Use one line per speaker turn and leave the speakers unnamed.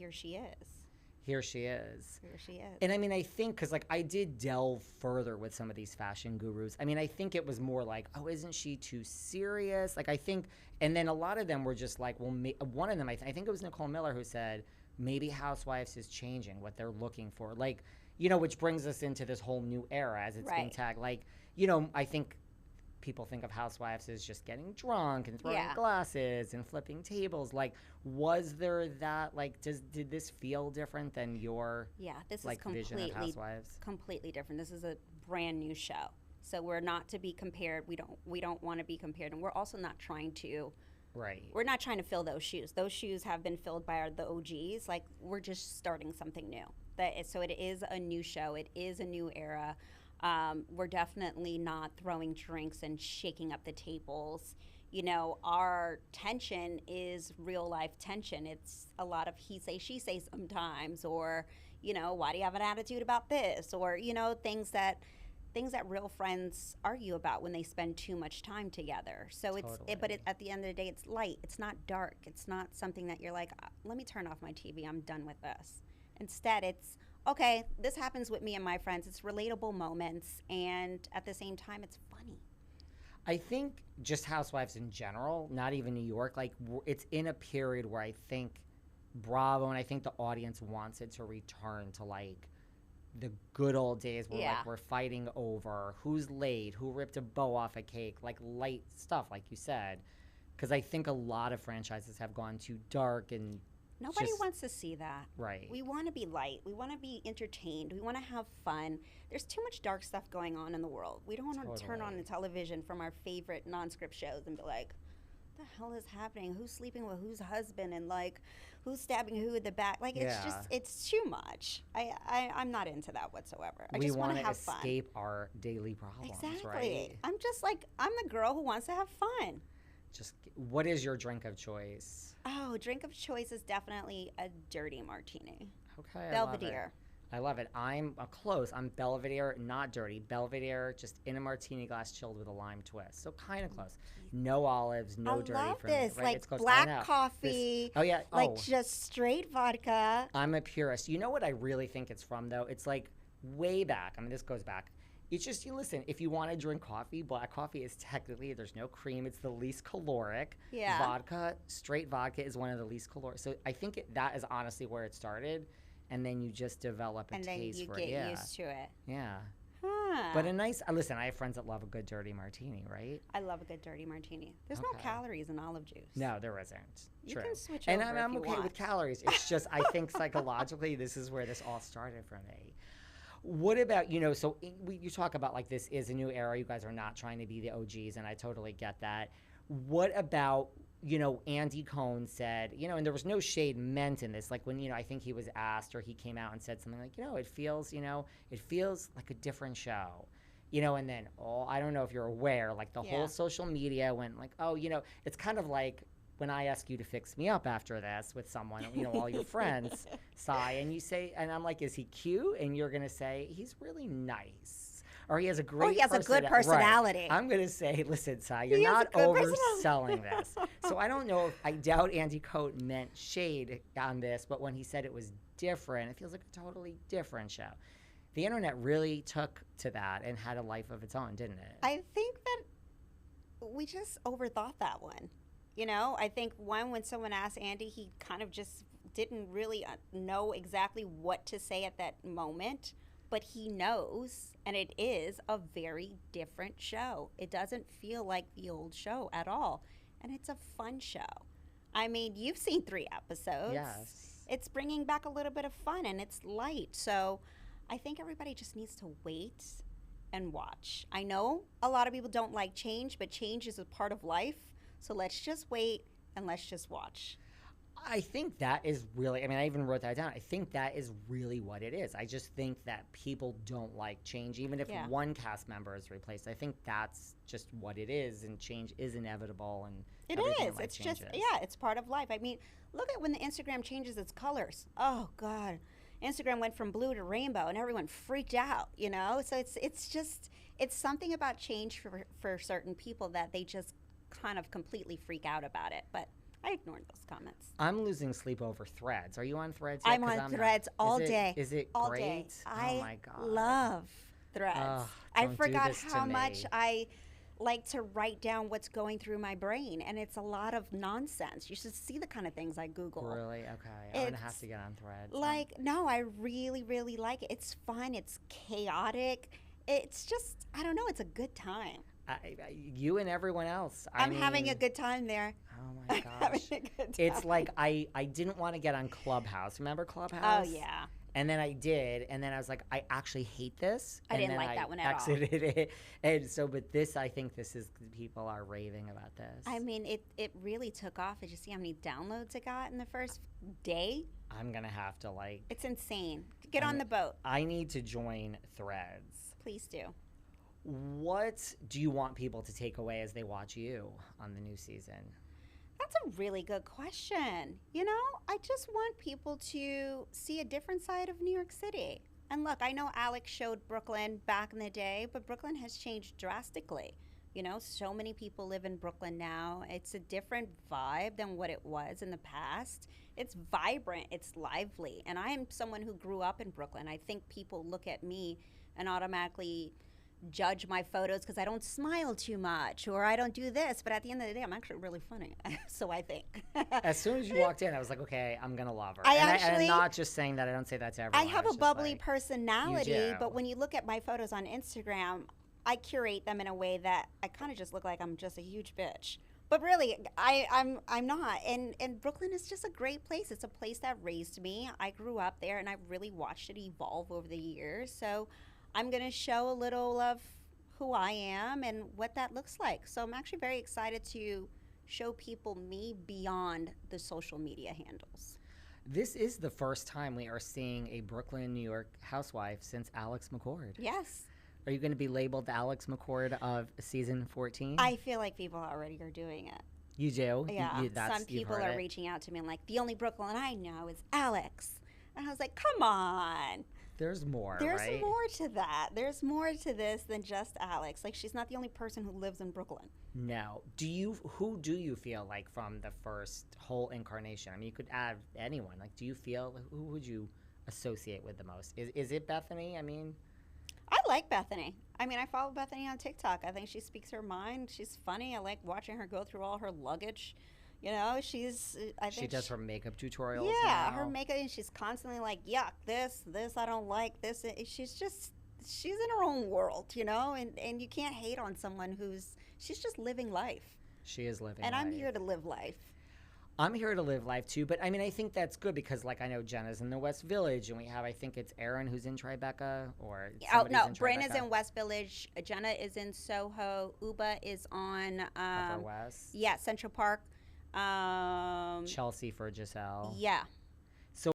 here she is.
Here she is.
Here she is.
And I mean, I think, because like I did delve further with some of these fashion gurus. I mean, I think it was more like, oh, isn't she too serious? Like, I think, and then a lot of them were just like, well, one of them, I think it was Nicole Miller who said, maybe Housewives is changing what they're looking for. Like, you know, which brings us into this whole new era as it's being tagged. Like, you know, I think people think of Housewives as just getting drunk and throwing glasses and flipping tables. Like, was there that, like, did this feel different than your
this
like
is
vision of Housewives?
Completely different. This is a brand new show. So we're not to be compared. We don't want to be compared, and we're also not trying to we're not trying to fill those shoes. Those shoes have been filled by the OGs. Like, we're just starting something new. So it is a new show. It is a new era. We're definitely not throwing drinks and shaking up the tables. You know, our tension is real life tension. It's a lot of he say, she say sometimes, or, you know, why do you have an attitude about this? Or, you know, things that real friends argue about when they spend too much time together. So at the end of the day, it's light. It's not dark. It's not something that you're like, let me turn off my TV. I'm done with this. Instead, it's, okay, this happens with me and my friends. It's relatable moments, and at the same time, it's funny.
I think just Housewives in general, not even New York, like, it's in a period where I think Bravo and I think the audience wants it to return to, like, the good old days where like we're fighting over who's late, who ripped a bow off a cake, like light stuff, like you said. Because I think a lot of franchises have gone too dark and
nobody wants to see that.
Right.
We want to be light. We want to be entertained. We want to have fun. There's too much dark stuff going on in the world. We don't want to turn on the television from our favorite non-script shows and be like, what the hell is happening? Who's sleeping with whose husband, and like who's stabbing who in the back? Like, it's just, it's too much. I'm not into that whatsoever. I just want to have fun.
We want to escape our daily problems, right?
I'm just like, I'm the girl who wants to have fun.
Just, what is your drink of choice?
Oh, drink of choice is definitely a dirty martini.
Okay,
Belvedere.
I love it. I'm close. I'm Belvedere, not dirty. Belvedere, just in a martini glass, chilled with a lime twist. So kind of close. No olives, no dirty.
I love
for
this.
Me, right?
Like black coffee. Like just straight vodka.
I'm a purist. You know what I really think it's from, though? It's like way back. I mean, this goes back. It's just, you listen, if you want to drink coffee, black coffee is technically, there's no cream. It's the least caloric.
Yeah.
Vodka, straight vodka is one of the least caloric. So I think that is honestly where it started. And then you just develop a taste for it.
And then you get used to it.
Yeah.
Huh.
But a nice, listen, I have friends that love a good dirty martini, right?
I love a good dirty martini. There's no calories in olive juice.
No, there isn't.
True. You can switch
over
and
I'm okay with calories. It's just, I think psychologically, this is where this all started for me. What about, you know, so you talk about like this is a new era. You guys are not trying to be the OGs, and I totally get that. What about, you know, Andy Cohen said, you know, and there was no shade meant in this. Like when, you know, I think he was asked or he came out and said something like, you know, it feels like a different show. You know, and then, I don't know if you're aware, like the whole social media went like, oh, you know, it's kind of like when I ask you to fix me up after this with someone, you know, all your friends, Sai, and you say, and I'm like, is he cute? And you're going to say, he's really nice. Or he has a great
a good personality.
Right. I'm going to say, listen, Sai, you're not overselling this. So I don't know, I doubt Andy Cohen meant shade on this, but when he said it was different, it feels like a totally different show. The internet really took to that and had a life of its own, didn't it?
I think that we just overthought that one. You know, I think when someone asked Andy, he kind of just didn't really know exactly what to say at that moment, but he knows, and it is a very different show. It doesn't feel like the old show at all, and it's a fun show. I mean, you've seen 3 episodes.
Yes.
It's bringing back a little bit of fun, and it's light, so I think everybody just needs to wait and watch. I know a lot of people don't like change, but change is a part of life. So let's just wait and let's just watch.
I think that is really, I mean, I even wrote that down. I think that is really what it is. I just think that people don't like change, even if one cast member is replaced. I think that's just what it is, and change is inevitable. And
it is. It's just, it's part of life. I mean, look at when the Instagram changes its colors. Oh, God. Instagram went from blue to rainbow, and everyone freaked out, you know? So it's just, it's something about change for certain people that they just kind of completely freak out about it. But I ignored those comments.
I'm losing sleep over Threads. Are you on Threads yet?
I'm on Threads all day.
Is it
all
great?
Day.
Oh my God.
I love Threads. I forgot how much I like to write down what's going through my brain, and it's a lot of nonsense. You should see the kind of things I Google.
Really? Okay. I'm going to have to get on Threads.
No, I really, really like it. It's fun. It's chaotic. It's just, I don't know, it's a good time.
You and everyone else.
I'm having a good time there.
Oh my gosh.
Having a good time.
It's like I didn't want to get on Clubhouse. Remember Clubhouse?
Oh, yeah.
And then I did, and then I was like, I actually hate this.
I didn't like that one at all.
Exited it. And so, but this, I think this is, people are raving about this.
I mean, it really took off. Did you see how many downloads it got in the first day?
I'm going to have to
It's insane. Get on the boat.
I need to join Threads.
Please do.
What do you want people to take away as they watch you on the new season?
That's a really good question. You know, I just want people to see a different side of New York City. And look, I know Alex showed Brooklyn back in the day, but Brooklyn has changed drastically. You know, so many people live in Brooklyn now. It's a different vibe than what it was in the past. It's vibrant, it's lively. And I am someone who grew up in Brooklyn. I think people look at me and automatically judge my photos because I don't smile too much or I don't do this, but at the end of the day, I'm actually really funny. So I think.
As soon as you walked in, I was like, okay, I'm going to love her.
And
I'm not just saying that. I don't say that to everyone.
I have a bubbly personality, but when you look at my photos on Instagram, I curate them in a way that I kind of just look like I'm just a huge bitch. But really, I'm not. And Brooklyn is just a great place. It's a place that raised me. I grew up there, and I really watched it evolve over the years. So I'm going to show a little of who I am and what that looks like. So I'm actually very excited to show people me beyond the social media handles.
This is the first time we are seeing a Brooklyn, New York housewife since Alex McCord.
Yes.
Are you going to be labeled Alex McCord of season 14?
I feel like people already are doing it.
You do?
Yeah. Some people are reaching out to me and like, the only Brooklyn I know is Alex. And I was like, come on.
There's more,
There's
right?
more to that. There's more to this than just Alex. Like, she's not the only person who lives in Brooklyn.
No. Who do you feel like from the first whole incarnation? I mean, you could add anyone. Like, do you feel, who would you associate with the most? Is it Bethenny? I mean,
I like Bethenny. I mean, I follow Bethenny on TikTok. I think she speaks her mind. She's funny. I like watching her go through all her luggage. You know, she does
her makeup tutorials.
Yeah, her makeup, and she's constantly like, yuck, this I don't like, this. She's in her own world, you know, and you can't hate on someone she's just living life.
She is living life.
And I'm here to live life.
I'm here to live life too, but I mean, I think that's good because, like, I know Jenna's in the West Village, and we have, I think it's Erin who's in Tribeca, or
Brynn is in West Village, Jenna is in Soho, Ubah is on
Upper West.
Yeah, Central Park.
Chelsea for Jessel.
Yeah.